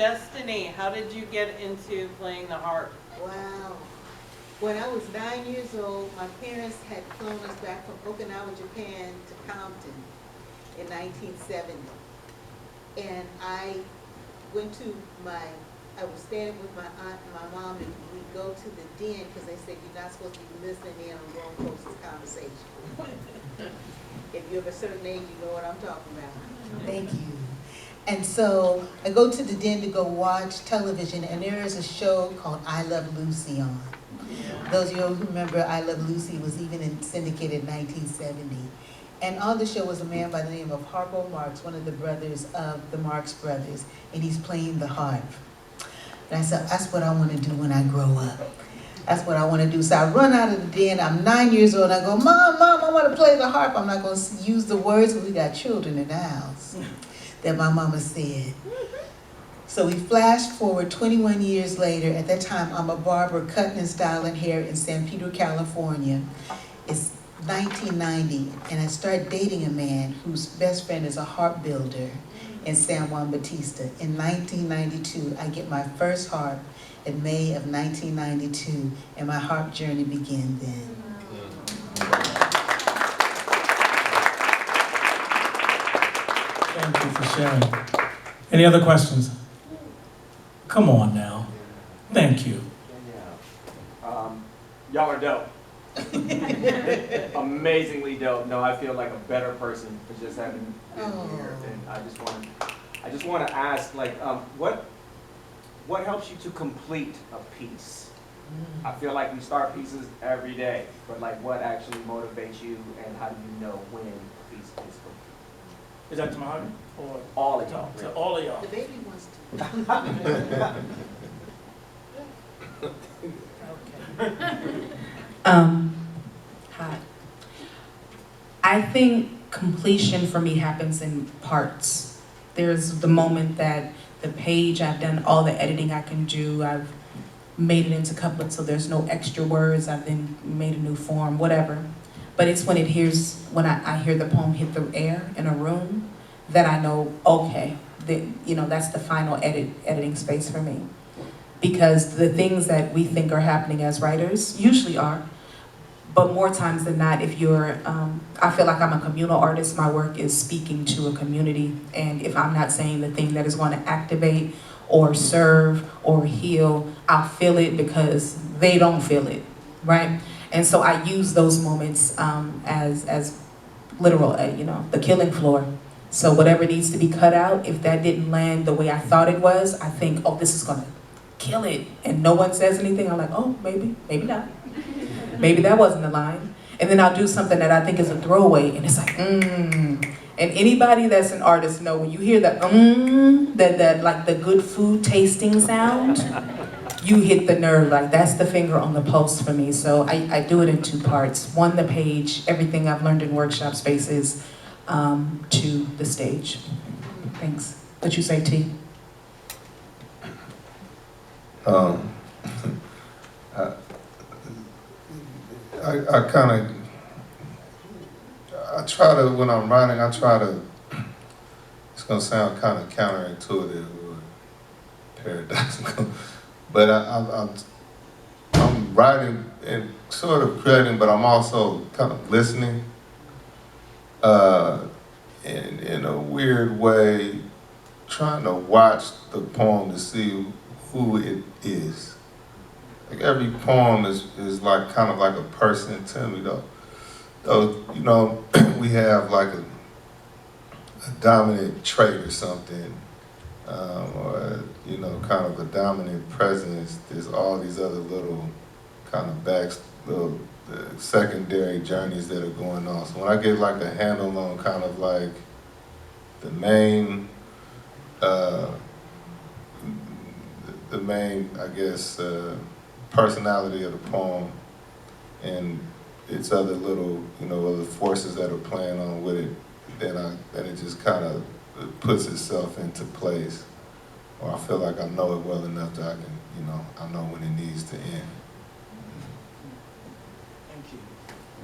destiny. How did you get into playing the harp? Wow. When I was 9 years old, my parents had flown us back from Okinawa, Japan to Compton in 1970. And I went to I was standing with my aunt and my mom, and we go to the den because they said you're not supposed to be listening in on grown folks' conversation. If you're of a certain age, you know what I'm talking about. Thank you. And so I go to the den to go watch television, and there is a show called I Love Lucy on. Those of you who remember I Love Lucy was even syndicated in 1970. And on the show was a man by the name of Harpo Marx, one of the brothers of the Marx brothers, and he's playing the harp. And I said, that's what I want to do when I grow up. That's what I want to do. So I run out of the den. I'm 9 years old. And I go, Mom, I want to play the harp. I'm not going to use the words, but we got children in the house that my mama said. So we flash forward 21 years later. At that time, I'm a barber cutting and styling hair in San Pedro, California. It's 1990, and I start dating a man whose best friend is a harp builder in San Juan Bautista. In 1992, I get my first harp in May of 1992, and my harp journey began then. Thank you for sharing. Any other questions? Come on now. Thank you. Y'all are dope. Amazingly dope. No, I feel like a better person for just having been here. And I just want to ask, like, what helps you to complete a piece? I feel like we start pieces every day, but like, what actually motivates you, and how do you know when a piece is complete? Is that to Mahogany? Or all of y'all? To all of y'all. The baby wants to. Hi. I think completion for me happens in parts. There's the moment that the page, I've done all the editing I can do, I've made it into couplets so there's no extra words, I've then made a new form, whatever. But it's when I hear the poem hit the air in a room that I know, okay, that's the final editing space for me. Because the things that we think are happening as writers usually are, but more times than not, if you're, I feel like I'm a communal artist, my work is speaking to a community, and if I'm not saying the thing that is going to activate or serve or heal, I'll feel it because they don't feel it, right? And so I use those moments as literal, the killing floor. So whatever needs to be cut out, if that didn't land the way I thought it was, I think, oh, this is gonna kill it. And no one says anything, I'm like, oh, maybe not. Maybe that wasn't the line. And then I'll do something that I think is a throwaway, and it's like, And anybody that's an artist know when you hear that that like the good food tasting sound, you hit the nerve, like that's the finger on the pulse for me. So I do it in two parts. One, the page, everything I've learned in workshop spaces, to the stage. Thanks. What you say, T? I try to, when I'm writing, it's gonna sound kind of counterintuitive or paradoxical, but I'm writing and sort of creating, but I'm also kind of listening, in a weird way, trying to watch the poem to see who it is. Like every poem is like kind of like a person to me, though. We have like a dominant trait or something, or kind of a dominant presence. There's all these other little kind of little secondary journeys that are going on. So when I get like a handle on kind of like the main, I guess, personality of the poem and its other little, other forces that are playing on with it, then it just kind of puts itself into place. Or I feel like I know it well enough that I can, I know when it needs to end.